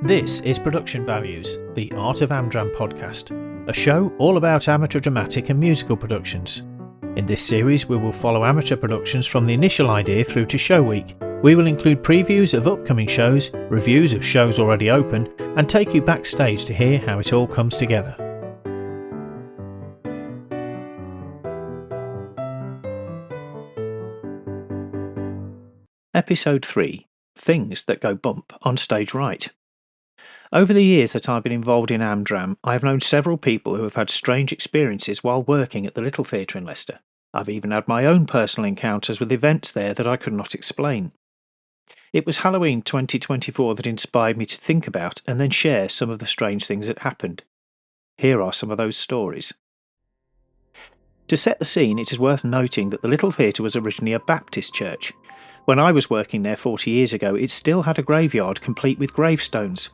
This is Production Values, the Art of Amdram podcast, a show all about amateur dramatic and musical productions. In this series, we will follow amateur productions from the initial idea through to show week. We will include previews of upcoming shows, reviews of shows already open, and take you backstage to hear how it all comes together. Episode 3: Things that go bump on stage right. Over the years that I've been involved in Amdram, I have known several people who have had strange experiences while working at the Little Theatre in Leicester. I've even had my own personal encounters with events there that I could not explain. It was Halloween 2024 that inspired me to think about and then share some of the strange things that happened. Here are some of those stories. To set the scene, it is worth noting that the Little Theatre was originally a Baptist church. When I was working there 40 years ago, it still had a graveyard complete with gravestones.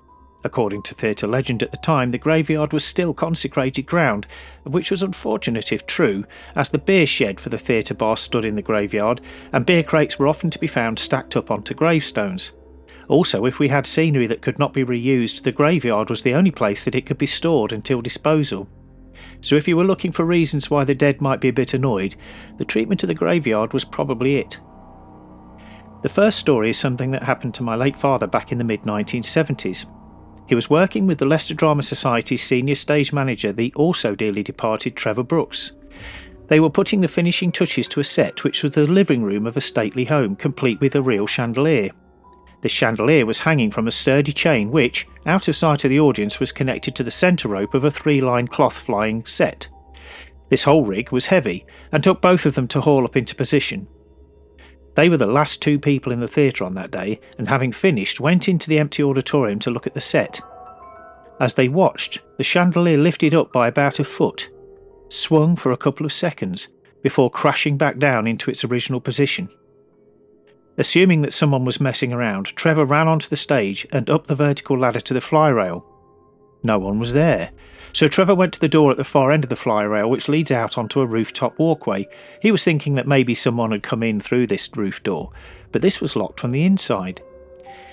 According to theatre legend at the time, the graveyard was still consecrated ground, which was unfortunate if true, as the beer shed for the theatre bar stood in the graveyard, and beer crates were often to be found stacked up onto gravestones. Also, if we had scenery that could not be reused, the graveyard was the only place that it could be stored until disposal. So if you were looking for reasons why the dead might be a bit annoyed, the treatment of the graveyard was probably it. The first story is something that happened to my late father back in the mid-1970s. He was working with the Leicester Drama Society's senior stage manager, the also dearly departed Trevor Brooks. They were putting the finishing touches to a set which was the living room of a stately home, complete with a real chandelier. The chandelier was hanging from a sturdy chain which, out of sight of the audience, was connected to the centre rope of a 3-line cloth flying set. This whole rig was heavy, and took both of them to haul up into position. They were the last 2 people in the theatre on that day, and having finished, went into the empty auditorium to look at the set. As they watched, the chandelier lifted up by about a foot, swung for a couple of seconds, before crashing back down into its original position. Assuming that someone was messing around, Trevor ran onto the stage and up the vertical ladder to the fly rail. No one was there, so Trevor went to the door at the far end of the fly rail which leads out onto a rooftop walkway. He was thinking that maybe someone had come in through this roof door, but this was locked from the inside.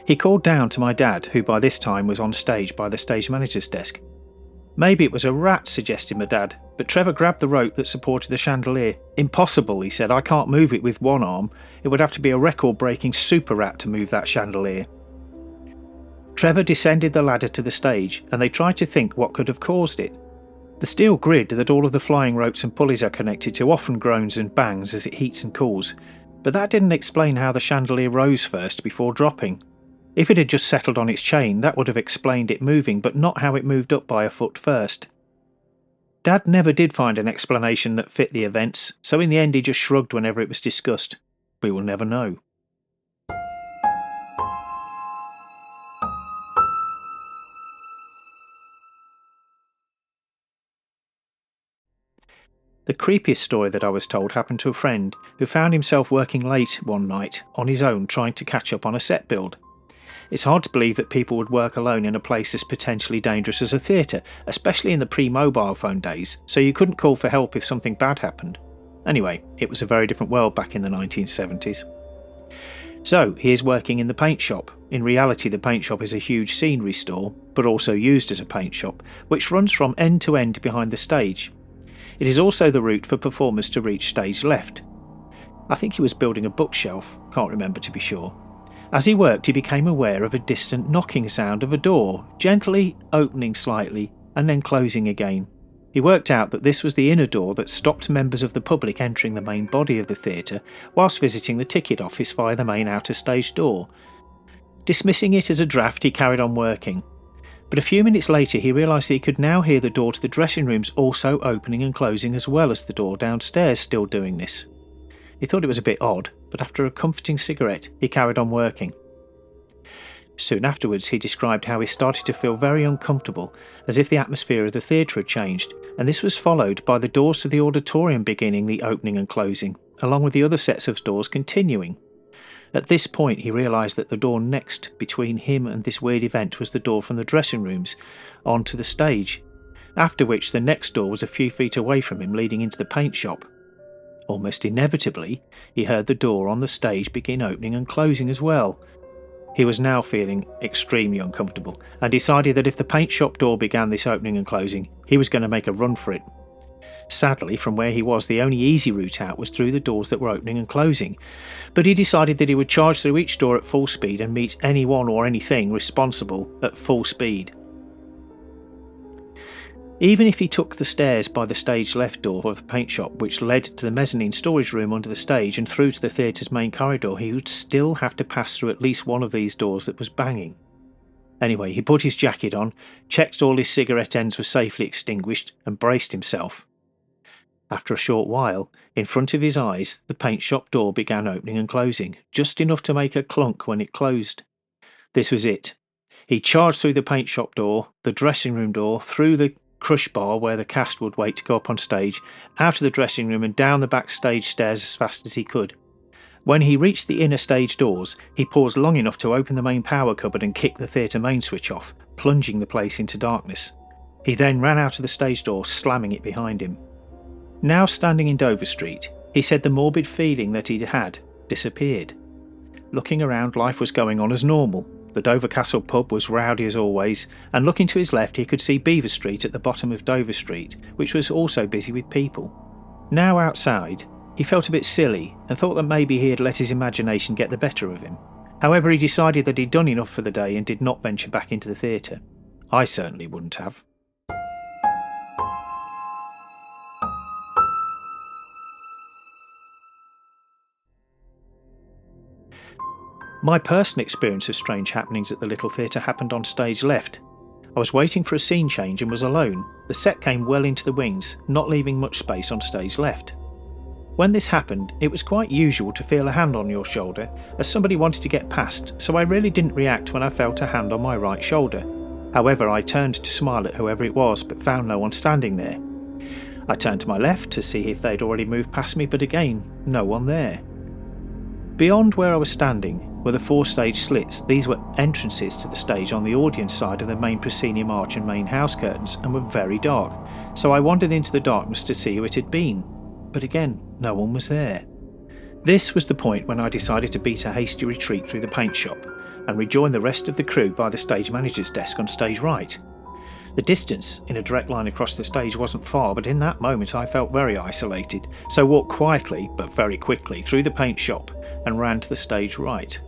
He called down to my dad, who by this time was on stage by the stage manager's desk. Maybe it was a rat, suggested my dad, but Trevor grabbed the rope that supported the chandelier. Impossible, he said, I can't move it with one arm. It would have to be a record-breaking super rat to move that chandelier. Trevor descended the ladder to the stage, and they tried to think what could have caused it. The steel grid that all of the flying ropes and pulleys are connected to often groans and bangs as it heats and cools, but that didn't explain how the chandelier rose first before dropping. If it had just settled on its chain, that would have explained it moving, but not how it moved up by a foot first. Dad never did find an explanation that fit the events, so in the end he just shrugged whenever it was discussed. We will never know. The creepiest story that I was told happened to a friend who found himself working late one night on his own trying to catch up on a set build. It's hard to believe that people would work alone in a place as potentially dangerous as a theatre, especially in the pre-mobile phone days, so you couldn't call for help if something bad happened. Anyway, it was a very different world back in the 1970s. So, he is working in the paint shop. In reality, the paint shop is a huge scenery store, but also used as a paint shop, which runs from end to end behind the stage. It is also the route for performers to reach stage left. I think he was building a bookshelf, can't remember to be sure. As he worked, he became aware of a distant knocking sound of a door, gently opening slightly and then closing again. He worked out that this was the inner door that stopped members of the public entering the main body of the theatre whilst visiting the ticket office via the main outer stage door. Dismissing it as a draft, he carried on working. But a few minutes later he realised that he could now hear the door to the dressing rooms also opening and closing as well as the door downstairs still doing this. He thought it was a bit odd, but after a comforting cigarette he carried on working. Soon afterwards he described how he started to feel very uncomfortable, as if the atmosphere of the theatre had changed, and this was followed by the doors to the auditorium beginning the opening and closing, along with the other sets of doors continuing. At this point he realised that the door next between him and this weird event was the door from the dressing rooms onto the stage, after which the next door was a few feet away from him leading into the paint shop. Almost inevitably, he heard the door on the stage begin opening and closing as well. He was now feeling extremely uncomfortable and decided that if the paint shop door began this opening and closing, he was going to make a run for it. Sadly, from where he was, the only easy route out was through the doors that were opening and closing, but he decided that he would charge through each door at full speed and meet anyone or anything responsible at full speed. Even if he took the stairs by the stage left door of the paint shop, which led to the mezzanine storage room under the stage and through to the theatre's main corridor, he would still have to pass through at least one of these doors that was banging. Anyway, he put his jacket on, checked all his cigarette ends were safely extinguished, and braced himself. After a short while, in front of his eyes, the paint shop door began opening and closing, just enough to make a clunk when it closed. This was it. He charged through the paint shop door, the dressing room door, through the crush bar where the cast would wait to go up on stage, out of the dressing room and down the backstage stairs as fast as he could. When he reached the inner stage doors, he paused long enough to open the main power cupboard and kick the theatre main switch off, plunging the place into darkness. He then ran out of the stage door, slamming it behind him. Now standing in Dover Street, he said the morbid feeling that he'd had disappeared. Looking around, life was going on as normal. The Dover Castle pub was rowdy as always, and looking to his left he could see Beaver Street at the bottom of Dover Street, which was also busy with people. Now outside, he felt a bit silly and thought that maybe he had let his imagination get the better of him. However, he decided that he'd done enough for the day and did not venture back into the theatre. I certainly wouldn't have. My personal experience of strange happenings at the Little Theatre happened on stage left. I was waiting for a scene change and was alone. The set came well into the wings, not leaving much space on stage left. When this happened, it was quite usual to feel a hand on your shoulder, as somebody wanted to get past, so I really didn't react when I felt a hand on my right shoulder. However, I turned to smile at whoever it was, but found no one standing there. I turned to my left to see if they'd already moved past me, but again, no one there. Beyond where I was standing were the 4 stage slits. These were entrances to the stage on the audience side of the main proscenium arch and main house curtains, and were very dark, so I wandered into the darkness to see who it had been. But again, no one was there. This was the point when I decided to beat a hasty retreat through the paint shop and rejoin the rest of the crew by the stage manager's desk on stage right. The distance in a direct line across the stage wasn't far, but in that moment I felt very isolated, so walked quietly but very quickly through the paint shop and ran to the stage right.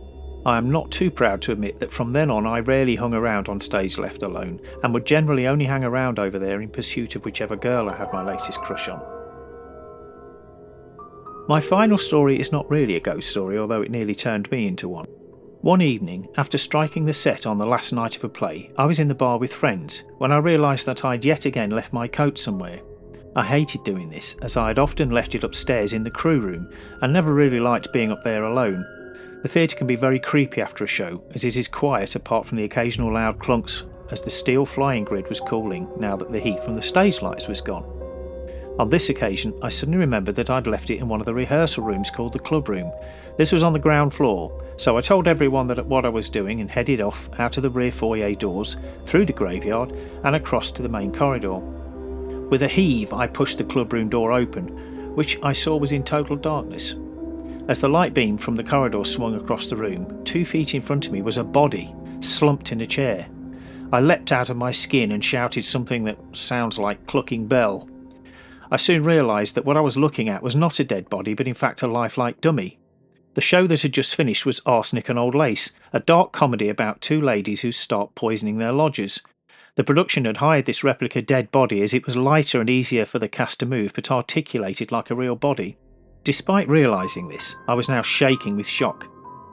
I am not too proud to admit that from then on I rarely hung around on stage left alone, and would generally only hang around over there in pursuit of whichever girl I had my latest crush on. My final story is not really a ghost story, although it nearly turned me into one. One evening, after striking the set on the last night of a play, I was in the bar with friends when I realised that I'd yet again left my coat somewhere. I hated doing this, as I had often left it upstairs in the crew room and never really liked being up there alone. The theatre can be very creepy after a show, as it is quiet apart from the occasional loud clunks as the steel flying grid was cooling now that the heat from the stage lights was gone. On this occasion, I suddenly remembered that I'd left it in one of the rehearsal rooms called the club room. This was on the ground floor, so I told everyone that what I was doing and headed off out of the rear foyer doors, through the graveyard and across to the main corridor. With a heave, I pushed the club room door open, which I saw was in total darkness. As the light beam from the corridor swung across the room, 2 feet in front of me was a body, slumped in a chair. I leapt out of my skin and shouted something that sounds like clucking bell. I soon realised that what I was looking at was not a dead body, but in fact a lifelike dummy. The show that had just finished was Arsenic and Old Lace, a dark comedy about 2 ladies who start poisoning their lodgers. The production had hired this replica dead body as it was lighter and easier for the cast to move, but articulated like a real body. Despite realising this, I was now shaking with shock.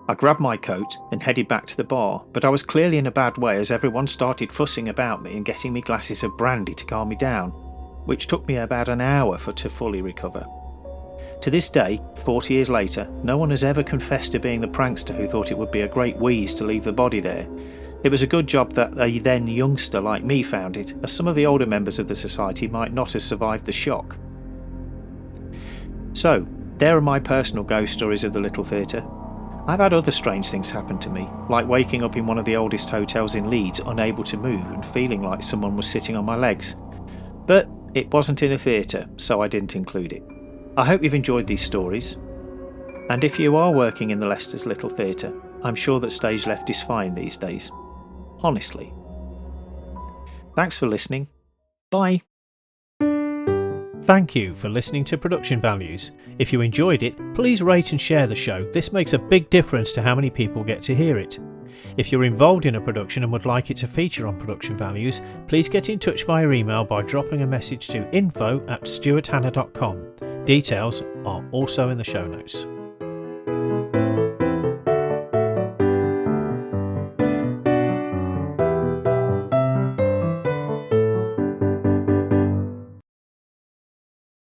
I grabbed my coat and headed back to the bar, but I was clearly in a bad way as everyone started fussing about me and getting me glasses of brandy to calm me down, which took me about an hour to fully recover. To this day, 40 years later, no one has ever confessed to being the prankster who thought it would be a great wheeze to leave the body there. It was a good job that a then youngster like me found it, as some of the older members of the society might not have survived the shock. So, there are my personal ghost stories of the Little Theatre. I've had other strange things happen to me, like waking up in one of the oldest hotels in Leeds unable to move and feeling like someone was sitting on my legs. But it wasn't in a theatre, so I didn't include it. I hope you've enjoyed these stories. And if you are working in the Leicester's Little Theatre, I'm sure that stage left is fine these days. Honestly. Thanks for listening. Bye. Thank you for listening to Production Values. If you enjoyed it, please rate and share the show. This makes a big difference to how many people get to hear it. If you're involved in a production and would like it to feature on Production Values, please get in touch via email by dropping a message to info@stuarthanna.com. Details are also in the show notes.